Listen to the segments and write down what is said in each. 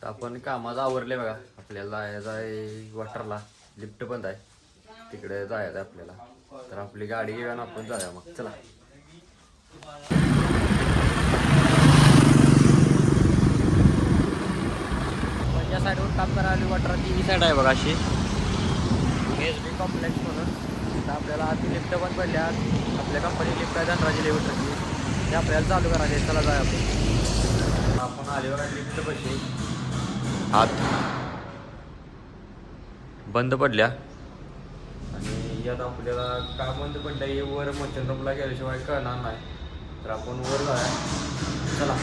तर आपण कामाचं आवरले बघा. आपल्याला जायचं आहे वॉटरला. लिफ्ट बंद आहे, तिकडे जायचं आहे आपल्याला. तर आपली गाडी घेऊन आपण जाऊया मग. चला. या साईडवर काम करायला वॉटरची ही साईड आहे बघा अशी SB कॉम्प्लेक्स म्हणून. तर आपल्याला आधी लिफ्ट बंद पडल्या. आपल्या कंपनी लिफ्ट आहे धनराजी लिफ्टची, ते आपल्याला चालू करायचे. चला जाऊया आपण आले बघा लिफ्ट पशी. आत बंद पडल्या आणि यात आपल्याला का बंद पडल्या हे वर मशीन रूमला गेल्याशिवाय कळणार नाही. तर आपण वर जाऊया. चला.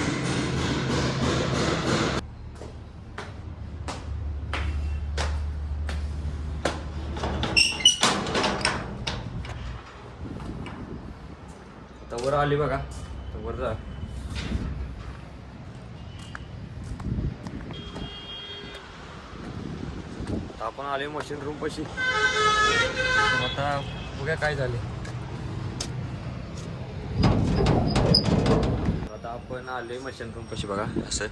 आता वर आली बघा. तर वर जा. आपण आले मशीन रूम पशी. आता बघूया काय झाले. आता आपण आले मशीन रूम पशी बघा असं.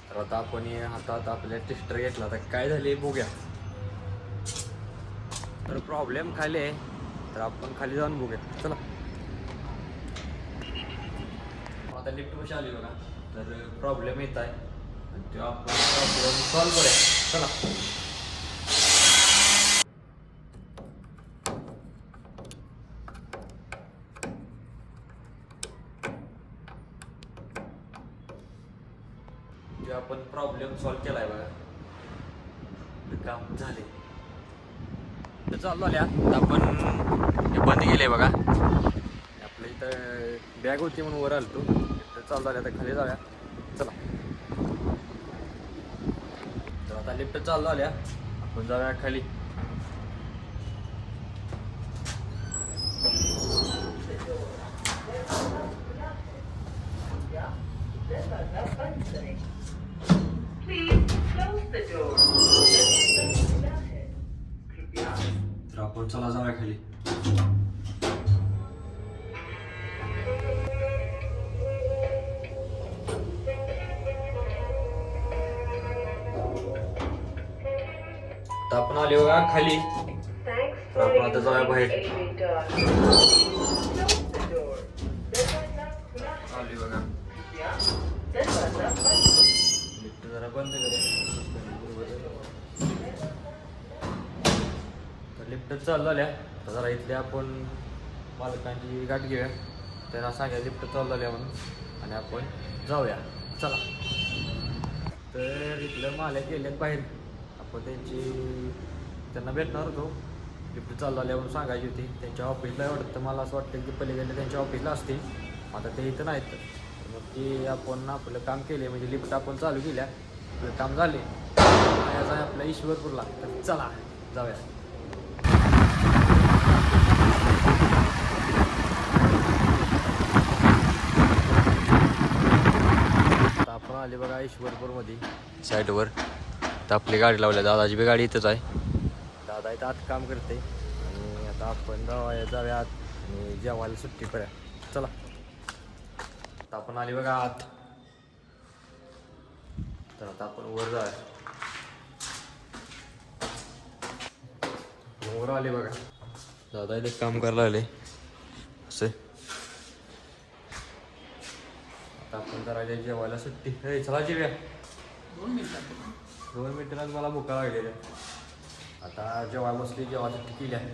तर आता आपण हातात आपल्या टेस्टर घेतला. तर काय झाले बघूया. तर प्रॉब्लेम खाली आहे, तर आपण खाली जाऊन बघूया. चला. आता लिफ्ट पशी आली बघा. तर प्रॉब्लेम येत आहे, तो आपण प्रॉब्लेम सॉल्व्ह करूया. चला. आपण प्रॉब्लेम सॉल्व्ह केलाय बघा. काम झाले. तर चालू आल्या. आपण हे बंद केले बघा. आपल्या इथं बॅग होती म्हणून वर आलतो. तर चालू आल्या. तर खाली जाऊया. चला. तर आता लिफ्ट चालू आल्या. आपण जाऊया खाली. तर आपण चला जाऊया खाली. तर आपण आले बघा खाली. तर आपण आता जाऊया बाहेर. आली बघा. लिफ्ट जरा बंद करूया. तर लिफ्ट चालू झाल्या. तर जरा इथल्या आपण मालकांची गाठ घेऊया. त्यांना सांगा लिफ्ट चालू झाल्या म्हणून आणि आपण जाऊया. चला. तर इथलं मालक गेलेत बाहेर. आपण त्यांना भेटणार होतो. लिफ्ट चालू झाल्या म्हणून सांगायची होती. त्यांच्या ऑफिसला वाटतं, मला असं वाटतं की पलीकडे त्यांच्या ऑफिसला असतील. आता ते इथं नाहीत. मग ते आपण आपलं काम केले, म्हणजे लिफ्ट आपण चालू केल्या, आपलं काम झाले. याचा आहे आपल्या ईश्वरपूरला. तर चला जाऊया. आपण आले बघा ईश्वरपूरमध्ये साईडवर. तर आपली गाडी लावल्या. दादाची बी गाडी इथंच आहे. दादा इथं आत काम करते. आणि आता आपण जाऊया आत आणि जेवायला सुट्टी करूया. चला. आता आपण आली बघा आत. तर आता आपण वर जाऊया. वर आले बघा. दादा इथे काम करायला आले असे. आता आपण करायला जेवायला सुट्टी. हे चला जेव्या. 2 मिनिटात मला भुका लागलेल्या. आता जेव्हा बसली, जेव्हा सुट्टी केली आहे.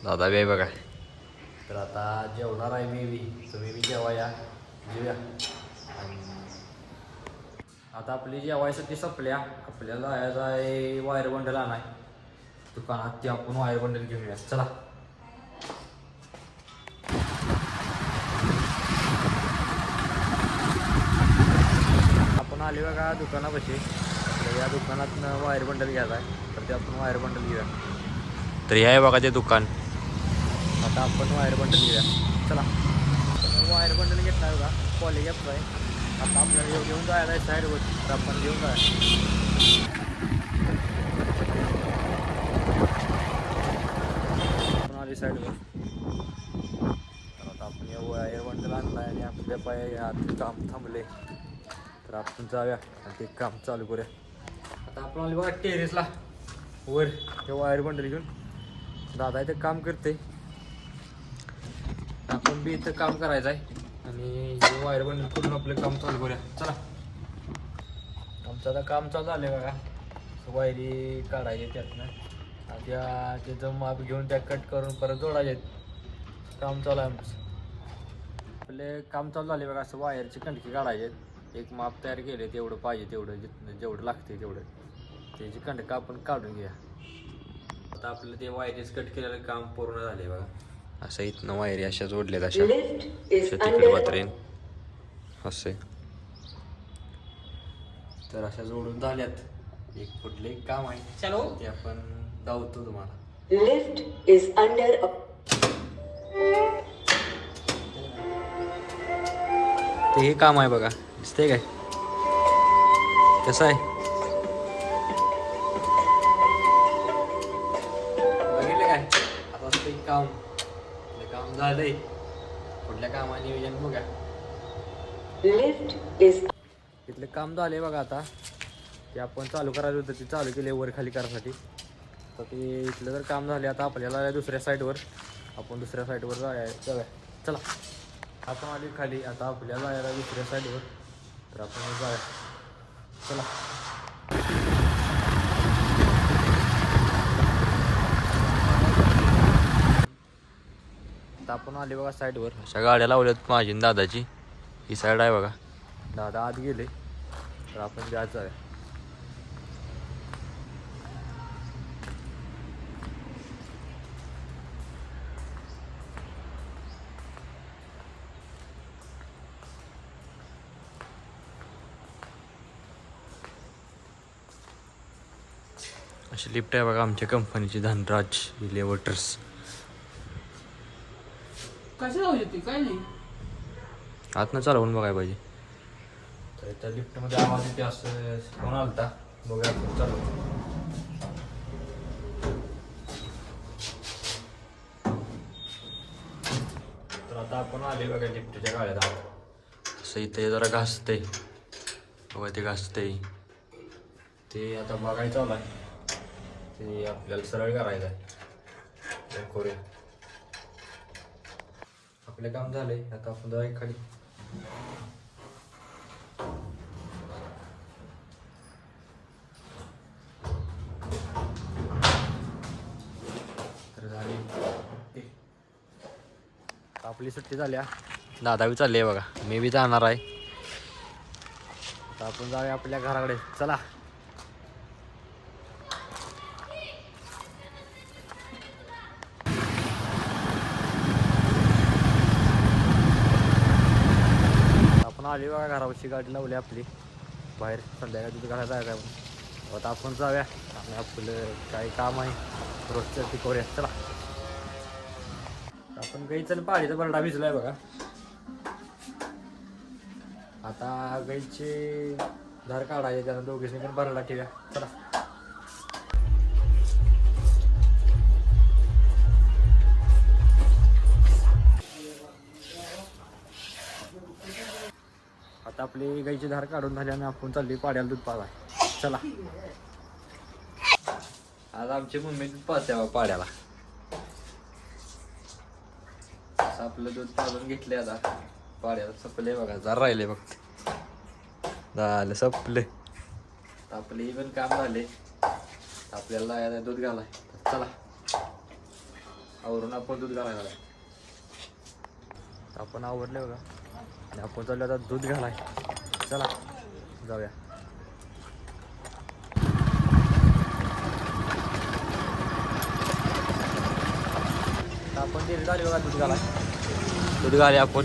दादा बी आहे बघा. तर आता जेवणार आहे मी बी. तुम्ही बी जेवा या. जेव्या. आता आपली जेवायसाठी संपल्या. आपल्याला जायचं आहे वायर बंडल आणाय दुकानात. ते आपण वायर बंडल घेऊया. चला. आपण आले बघा दुकानापाशी. या दुकानातनं वायर बंडल घ्यायचा आहे. तर ते आपण वायर बंडल घेऊया. तर हे आहे बघा ते दुकान. आता आपण वायर बंडल घेऊया. चला. वायर बंडल घेतला बघा. पॉली घेतला आहे. आता आपल्याला घेऊन जायला आहे साईडवर. तर आपण घेऊन जाऊया. आपण आली साईडवर. तर आता आपण वायर बंडल आणला आणि आपल्या पाय काम थांबले. तर आपण जाऊया आणि ते काम चालू करूया. आता आपण आलो बघा टेरेसला वर ते वायर बंडल घेऊन. दादा इथं काम करते, आपण बी इथं काम करायचं आहे आणि हे वायर बंडल करून आपलं काम चालू करूया. चला आमचं आता काम चालू झालं बघा. वायरी काढायचे त्यातनं आणि त्याचं माप घेऊन त्या कट करून परत जोडायचे. काम चालू आहे आमचं. आपले काम चालू झाले बघा. असं वायरचे कंडकी काढायचे. एक माप तयार केले तेवढं पाहिजे तेवढं जेवढं लागते तेवढं त्याची कंडका आपण काढून घ्या. आता आपलं ते वायरीज कट केलेलं काम पूर्ण झाले बघा. असं इथनं वायरी अशा जोडल्यात अशा तिकडे मात्रेन असे. तर अशा जोडून झाल्यात. एक कुठले काम आहे ते आपण दावतो तुम्हाला. लिफ्ट इज अंडर ते हे काम आहे बघा. दिसतंय काय कसं आहे बघितलं काय. आता ते काम झालंय. कुठल्या कामाने नियोजन बघा. लिफ्ट इज इथलं काम झालंय बघा. आता ते आपण चालू करायचं होतं ते चालू केले वर खाली करायसाठी. तर ते इथलं जर काम झाले आता आपल्याला दुसऱ्या साईडवर आपण दुसऱ्या साईडवर जाऊया. चला आपण आली खाली. आता आपल्याला जायला दुसऱ्या साईडवर. तर आपण जाऊया. चला आता आपण आले बघा साईडवर. अशा गाड्या लावल्यात माझी आणि दादाची. ही साईड आहे बघा. दादा आत गेले तर आपण आत जाऊया. अशी लिफ्ट आहे बघा आमच्या कंपनीची धनराज इलेव्हर्टर्स. कशी लावली ती काय नाही आतनं चालवून बघायला पाहिजे. तर त्या लिफ्टमध्ये आवाज येते असं कोण आलता बघा. आपण चालवतो. तर आता आपण आले बघा लिफ्टच्या गाड्यात आहोत. असं इथे जरा घासते बघा. ते घासते ते आता बघायचं चालू आहे. ते आपल्याला सरळ करायचं आहे. करूया. आपले काम झाले. आता आपण जाऊया खाली. तर झाली आपली सुट्टी झाल्या. दादा बी चालली आहे बघा. मी बी जाणार आहे. आता आपण जाऊया आपल्या घराकडे. चला आली बघा. घरापाशी गाडी लावली आपली बाहेर. संध्याकाळी तिथे घरात जायचं आहे. आता आपण जाऊया आणि आपलं काही काम आहे रोजचं ते करूया. चला आपण गाईचं पाळीचा बरडा भिजलाय बघा. आता गाईचे धार काढायचे त्यानं दोघींनी पण बरडा ठेवूया. चला आता आपली गाईची धार काढून झाली आणि आपण चालली पाड्याला दूध पाजाय. चला आज आमची मम्मी दूध पाजते पाड्याला. आपलं दूध पाजून घेतले. आता पाड्याला सपले बघा. जरा राहिले फक्त. झालं सपले. आपले पण काम झाले. आपल्याला दूध घालाय. चला आवरून आपण दूध घालायला. आपण आवरले बघा आणि आपण चाललो आता दूध घालाय. चला जाऊया. आपण डेअरी झाली बघा दूध घालाय. दूध घाले आपण.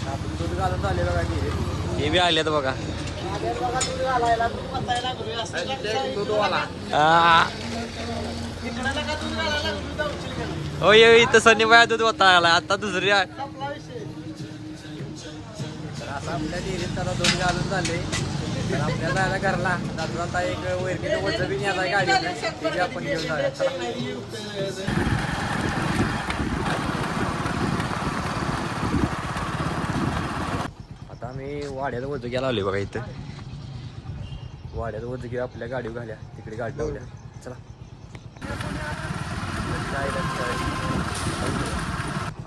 आपण दूध घालून झाले बघा. डेअरी हे बी आले तर बघा. होय इथं सनी बाया दूध होता आला. आता दुसरी आहे. तर असं आपल्या डेअरीत आता दूध घालून झाले. तर आपल्याला जायला घरला जाता जाता एक वैरकीचं वजन बी न्यायचं आहे गाडीनं. ते बी आपण घेऊन जाऊया. वाड्याचं वजं घ्यायला आले बघा इथं. वाड्याचं वजं घेऊ आपल्या गाडीवर घाल्या तिकडे गाडी लावल्या. चला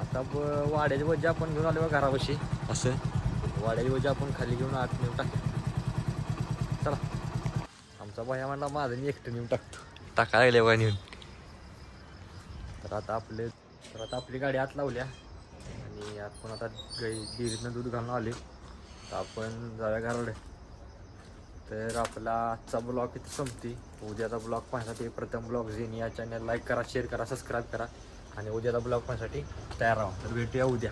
आता वाड्याचे वजे आपण घेऊन आलो बघा घरापाशी. असं वाड्याची वजे आपण खाली घेऊन आत नेऊन टाकू. चला आमचा भैया म्हणला माझं मी एकटं नेऊन टाकतो. टाकायला लागले बघा नेऊन. तर आता आपली गाडी आत लावल्या आणि आपण आता डेअरीतनं दूध घालून आले. तर आपण जाऊया घराकडे. तर आपला आजचा ब्लॉग इथं संपते. उद्याचा ब्लॉग पाहण्यासाठी प्रथम ब्लॉग झेन या चॅनल लाईक करा, शेअर करा, सबस्क्राईब करा आणि उद्याचा ब्लॉग पाहण्यासाठी तयार राहा. तर भेटूया उद्या.